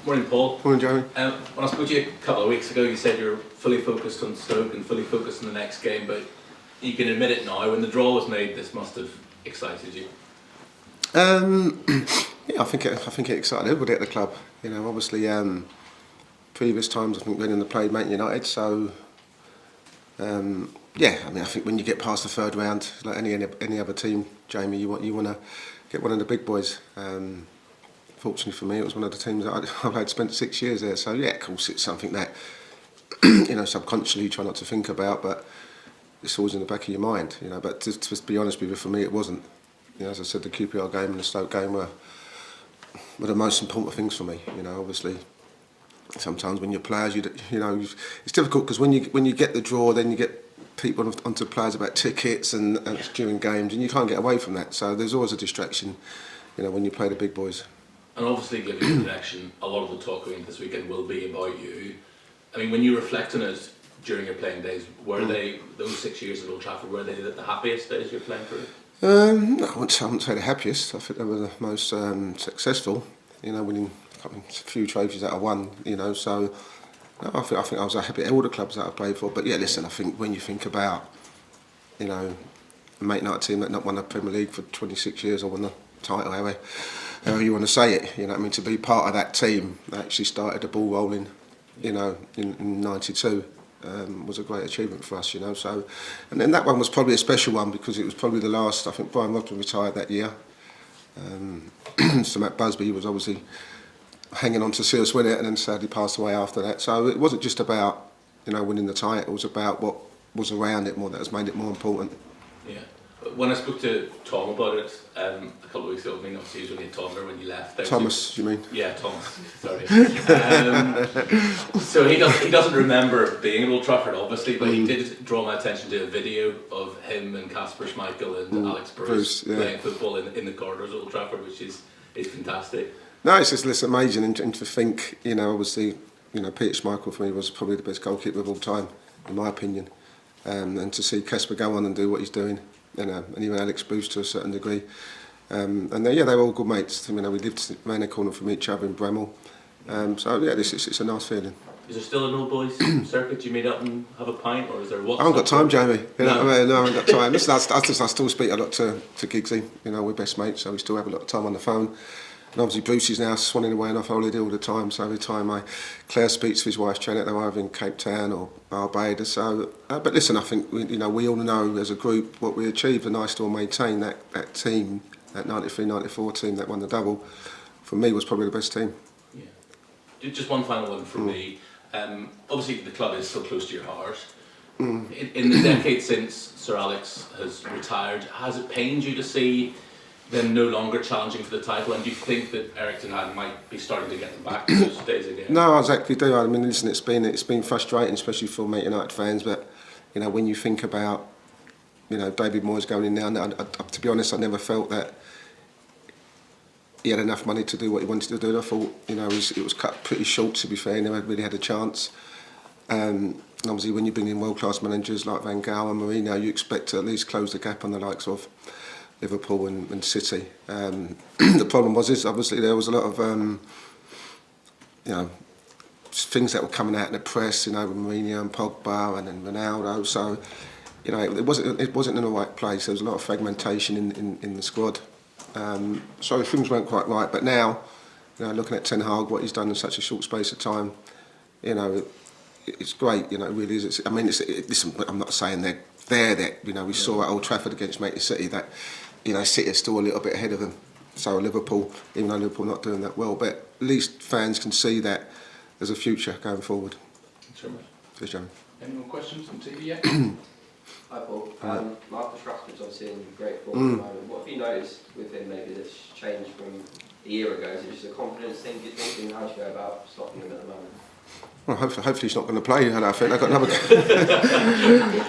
Morning, Paul. Morning, Jeremy. When I spoke to you a couple of weeks ago, you said you're fully focused on Stoke and fully focused on the next game, but you can admit it now, when the draw was made, this must have excited you. Yeah, I think it excited everybody at the club. You know, obviously, previous times I think Reading have played Man United, so yeah. I mean, I think when you get past the third round, like any other team, Jamie, you want to get one of the big boys. Fortunately for me, it was one of the teams that I've had spent 6 years there. So yeah, of course, it's something that you know subconsciously you try not to think about, but it's always in the back of your mind. You know, but to be honest with you, for me, it wasn't. You know, as I said, the QPR game and the Stoke game were the most important things for me. You know, obviously, sometimes when you're players, you know, it's difficult because when you get the draw, then you get people onto players about tickets and during games, and you can't get away from that. So there's always a distraction, you know, when you play the big boys. And obviously, given your connection, a lot of the talk going this weekend will be about you. I mean, when you reflect on it during your playing days, were they, those 6 years at Old Trafford, were they the happiest days you're playing through? No, I wouldn't say the happiest. I think they were the most successful. You know, winning a few trophies that I won. You know, so no, I think I was happy at all the clubs that I played for. But yeah, listen, I think when you think about, you know, a Man United team that not won the Premier League for 26 years or won the title, however you want to say it, you know what I mean, to be part of that team that actually started the ball rolling, you know, in '92 was a great achievement for us, you know. So, and then that one was probably a special one because it was probably the last. I think Brian Rodgers retired that year. So Matt Busby was obviously hanging on to see us win it, and then sadly passed away after that. So it wasn't just about, you know, winning the title. It was about what was around it more that has made it more important. Yeah. When I spoke to Tom about it a couple of weeks ago, I mean, obviously he was only a toddler when you left. Thomas, you mean? Yeah, Thomas. Sorry. So he doesn't remember being at Old Trafford, obviously, but he did draw my attention to a video of him and Kasper Schmeichel and Alex Bruce playing football in the corridors of Old Trafford, which is fantastic. No, it's just amazing, and to think, you know, obviously, you know, Peter Schmeichel for me was probably the best goalkeeper of all time, in my opinion, and to see Kasper go on and do what he's doing. You know, and even Alex Bruce to a certain degree, and they were all good mates. You know, we lived around the corner from each other in Bremel, so yeah, it's a nice feeling. Is there still an old boys circuit? Do you meet up and have a pint, or is there WhatsApp? I haven't got time, Jamie. You know No. what I mean? No, I haven't got time. Listen, I still speak a lot to Giggsy. You know, we're best mates, so we still have a lot of time on the phone. And obviously Bruce is now swanning away and off holiday all the time, so every time Claire speaks to his wife Janet, they're either in Cape Town or Barbados. So, but listen, I think we all know as a group what we achieved, and I still maintain that team, that 93-94 team that won the double, for me was probably the best team. Yeah. Just one final one from me. Obviously the club is so close to your heart. In the decade since Sir Alex has retired, has it pained you to see them no longer challenging for the title, and do you think that Eric Ten Hag might be starting to get them back to those days again? No, I exactly do. I mean, listen, it's been frustrating, especially for Man United fans. But you know, when you think about, you know, David Moyes going in now, to be honest, I never felt that he had enough money to do what he wanted to do. I thought, you know, it was cut pretty short. To be fair, he never really had a chance. And obviously, when you bring in world-class managers like Van Gaal and Mourinho, you expect to at least close the gap on the likes of Liverpool and City. The problem was obviously there was a lot of you know, things that were coming out in the press, you know, with Mourinho and Pogba and then Ronaldo. So you know, it wasn't in the right place. There was a lot of fragmentation in the squad. So things weren't quite right. But now, you know, looking at Ten Hag, what he's done in such a short space of time, you know, it's great. You know, it really is. I mean, listen, I'm not saying that you know, we saw at Old Trafford against Manchester City that, you know, City are still a little bit ahead of them. So Liverpool, even though Liverpool not doing that well, but at least fans can see that there's a future going forward. Thanks very much. Cheers, Jamie. Any more questions from TV yet? Hi Paul. Marcus Rashford's obviously in great form at the moment. What have you noticed with him maybe that's changed from a year ago? Is it just a confidence thing, do you think? And how do you go about stopping him at the moment? Well, hopefully he's not going to play. I think they've got another.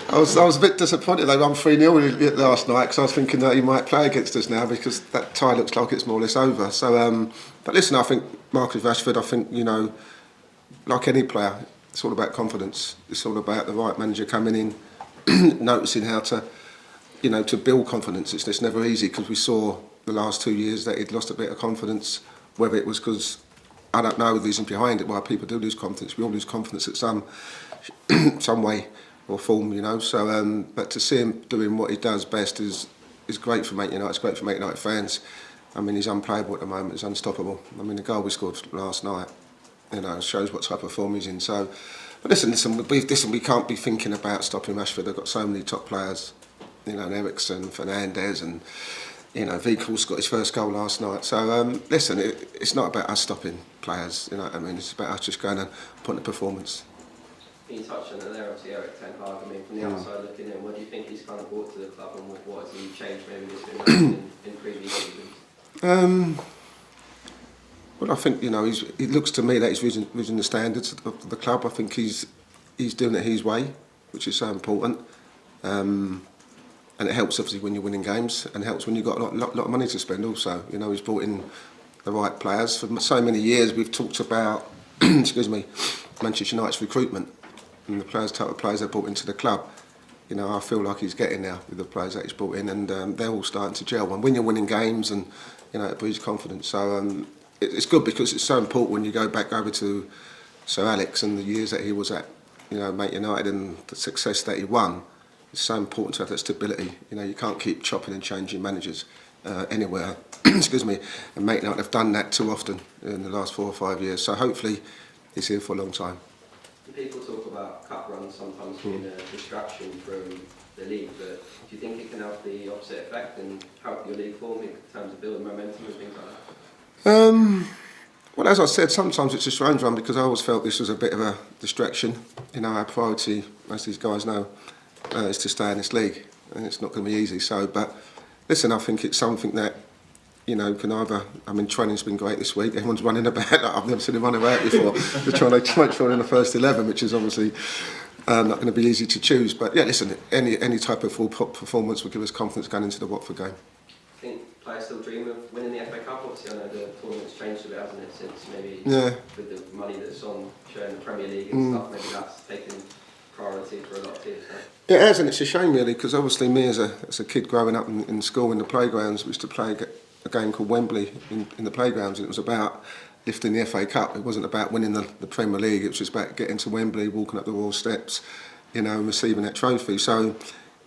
I was a bit disappointed they won 3-0 last night because I was thinking that he might play against us now because that tie looks like it's more or less over. So, but listen, I think Marcus Rashford. I think, you know, like any player, it's all about confidence. It's all about the right manager coming in, noticing how to, you know, to build confidence. It's never easy because we saw the last 2 years that he'd lost a bit of confidence, whether it was because I don't know the reason behind it why people do lose confidence. We all lose confidence at some way or form, you know. So, but to see him doing what he does best is great for Man United. It's great for Man United fans. I mean, he's unplayable at the moment. He's unstoppable. I mean, the goal we scored last night, you know, shows what type of form he's in. So, but listen, we can't be thinking about stopping Rashford. They've got so many top players, you know, Eriksen, Fernandes, and you know, Vikal's got his first goal last night. So, listen, it's not about us stopping players. You know what I mean? It's about us just going and putting a performance. You touched on it there, obviously Erik Ten Hag. I mean, from the outside looking in, what do you think he's kind of brought to the club, and what has he changed maybe that's been lacking in previous seasons? Well, I think, you know, it looks to me that he's raising the standards of the club. I think he's doing it his way, which is so important. And it helps obviously when you're winning games, and helps when you've got a lot of money to spend also. You know, he's brought in the right players. For so many years we've talked about excuse me, Manchester United's recruitment and the type of players they've brought into the club. You know, I feel like he's getting there with the players that he's brought in, and they're all starting to gel. And when you're winning games, and you know, it breeds confidence. So it's good because it's so important when you go back over to Sir Alex and the years that he was at, you know, Man United, and the success that he won. It's so important to have that stability. You know, you can't keep chopping and changing managers anywhere. Excuse me. And Man United have done that too often in the last 4 or 5 years. So hopefully he's here for a long time. People talk about cup runs sometimes being a distraction from the league, but do you think it can have the opposite effect and help your league form in terms of building momentum and things like that? Well, as I said, sometimes it's a strange one because I always felt this was a bit of a distraction. You know, our priority, as these guys know, is to stay in this league, and it's not going to be easy. So, but listen, I think it's something that, you know, can either. I mean, training's been great this week. Everyone's running about. I've never seen him run about before. They're trying to make sure in the first 11, which is obviously not going to be easy to choose. But yeah, listen, any type of full performance will give us confidence going into the Watford game. I think players still dream of winning the FA Cup. Obviously, I know the tournament's changed a bit, hasn't it, since maybe with the money that's on showing the Premier League and stuff. Maybe that's taken priority for a lot of teams. It has, and it's a shame really, because obviously me as a kid growing up in school in the playgrounds, we used to play a game called Wembley in the playgrounds, and it was about lifting the FA Cup. It wasn't about winning the Premier League. It was just about getting to Wembley, walking up the Royal Steps, you know, and receiving that trophy. So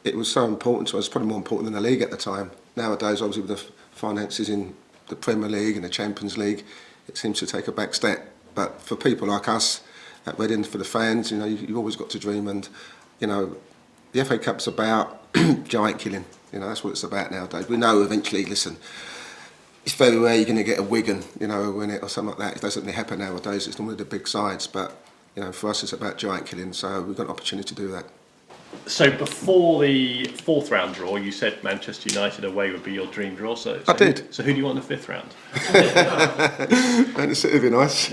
it was so important to us, probably more important than the league at the time. Nowadays, obviously, with the finances in the Premier League and the Champions League, it seems to take a back step. But for people like us at Reading, for the fans, you know, you've always got to dream. And, you know, the FA Cup's about giant killing. You know, that's what it's about nowadays. We know eventually, listen, it's very rare you're going to get a Wigan, you know, win it or something like that. It doesn't really happen nowadays. It's normally the big sides. But, you know, for us, it's about giant killing. So we've got an opportunity to do that. So before the 4th round draw, you said Manchester United away would be your dream draw. So I did. So who do you want in the 5th round? Man City would be nice.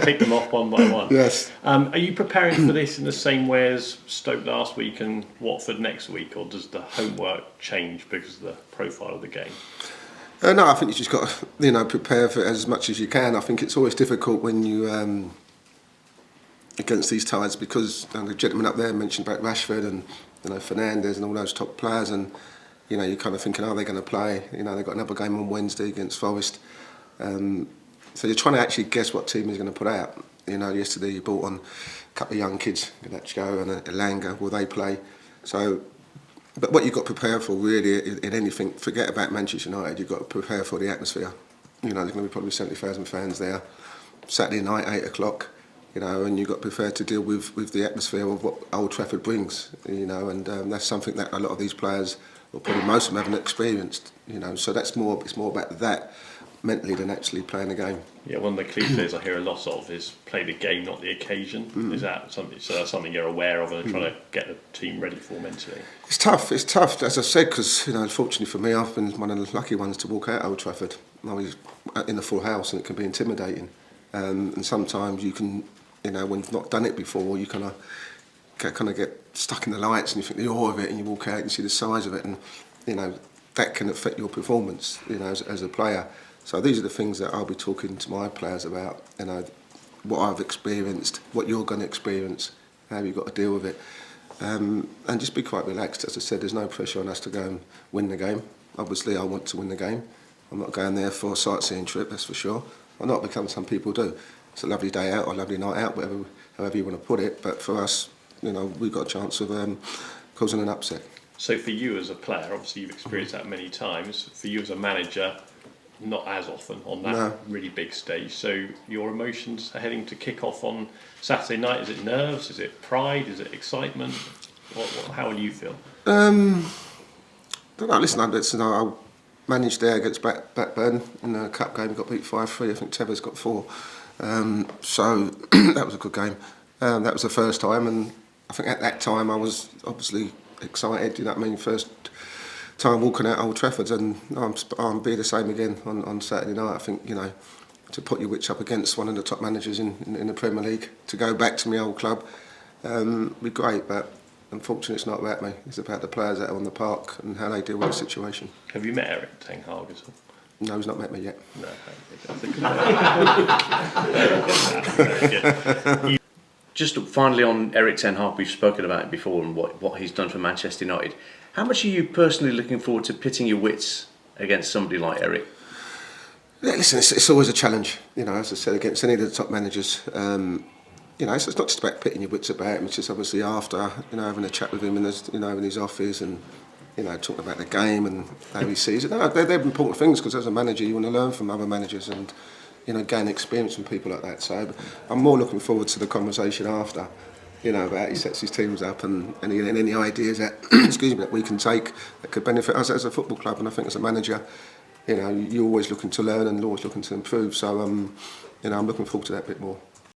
Pick them off one by one. Yes. Are you preparing for this in the same way as Stoke last week and Watford next week, or does the homework change because of the profile of the game? No, I think you just got to, you know, prepare for it as much as you can. I think it's always difficult when you against these ties, because the gentleman up there mentioned about Rashford and, you know, Fernandes and all those top players, and you know, you're kind of thinking, are they going to play? You know, they've got another game on Wednesday against Forest, so you're trying to actually guess what team he's going to put out. You know, yesterday you brought on a couple of young kids, Ganacho and Elanga. Will they play? So, but what you've got to prepare for really in anything, forget about Manchester United. You've got to prepare for the atmosphere. You know, there's going to be probably 70,000 fans there. Saturday night, 8 o'clock. You know, and you've got to prepare to deal with the atmosphere of what Old Trafford brings, you know, and that's something that a lot of these players, or probably most of them, haven't experienced, you know, so it's more about that mentally than actually playing the game. Yeah, one of the cliches I hear a lot of is play the game, not the occasion. Is that something you're aware of and trying to get the team ready for mentally? It's tough, as I said, because, you know, unfortunately for me, I've been one of the lucky ones to walk out Old Trafford. I was in the full house and it can be intimidating, and sometimes you can, you know, when you've not done it before, you kind of get stuck in the lights and you think the awe of it, and you walk out and see the size of it, and you know that can affect your performance, you know, as a player. So these are the things that I'll be talking to my players about. You know, what I've experienced, what you're going to experience, how you've got to deal with it, and just be quite relaxed. As I said, there's no pressure on us to go and win the game. Obviously, I want to win the game. I'm not going there for a sightseeing trip, that's for sure. or not, because some people do. It's a lovely day out or a lovely night out, however you want to put it. But for us, you know, we've got a chance of causing an upset. So for you as a player, obviously you've experienced that many times. For you as a manager, not as often on that really big stage. So your emotions are heading to kick off on Saturday night. Is it nerves? Is it pride? Is it excitement? How will you feel? Don't know. Listen, I managed there against Blackburn in the cup game. Got beat 5-3. I think Teva's got 4. So that was a good game. That was the first time, and I think at that time I was obviously excited. You know what I mean? First time walking out Old Trafford, and I'll be the same again on Saturday night. I think, you know, to put your wits up against one of the top managers in the Premier League, to go back to my old club, would be great. But unfortunately, it's not about me. It's about the players that are on the park and how they deal with the situation. Have you met Eric Ten Hag at all? No, he's not met me yet. No, I think Just finally on Eric Ten Hag, we've spoken about it before and what he's done for Manchester United. How much are you personally looking forward to pitting your wits against somebody like Eric? Yeah, listen, it's always a challenge, you know, as I said, against any of the top managers. You know, it's not just about pitting your wits about him, it's just obviously after, you know, having a chat with him in his office and, you know, talking about the game and how he sees it. No, they're important things, because as a manager you want to learn from other managers and, you know, gain experience from people like that. So I'm more looking forward to the conversation after, you know, about how he sets his teams up and any ideas that excuse me, that we can take that could benefit us as a football club. And I think as a manager, you know, you're always looking to learn and always looking to improve. So you know, I'm looking forward to that a bit more.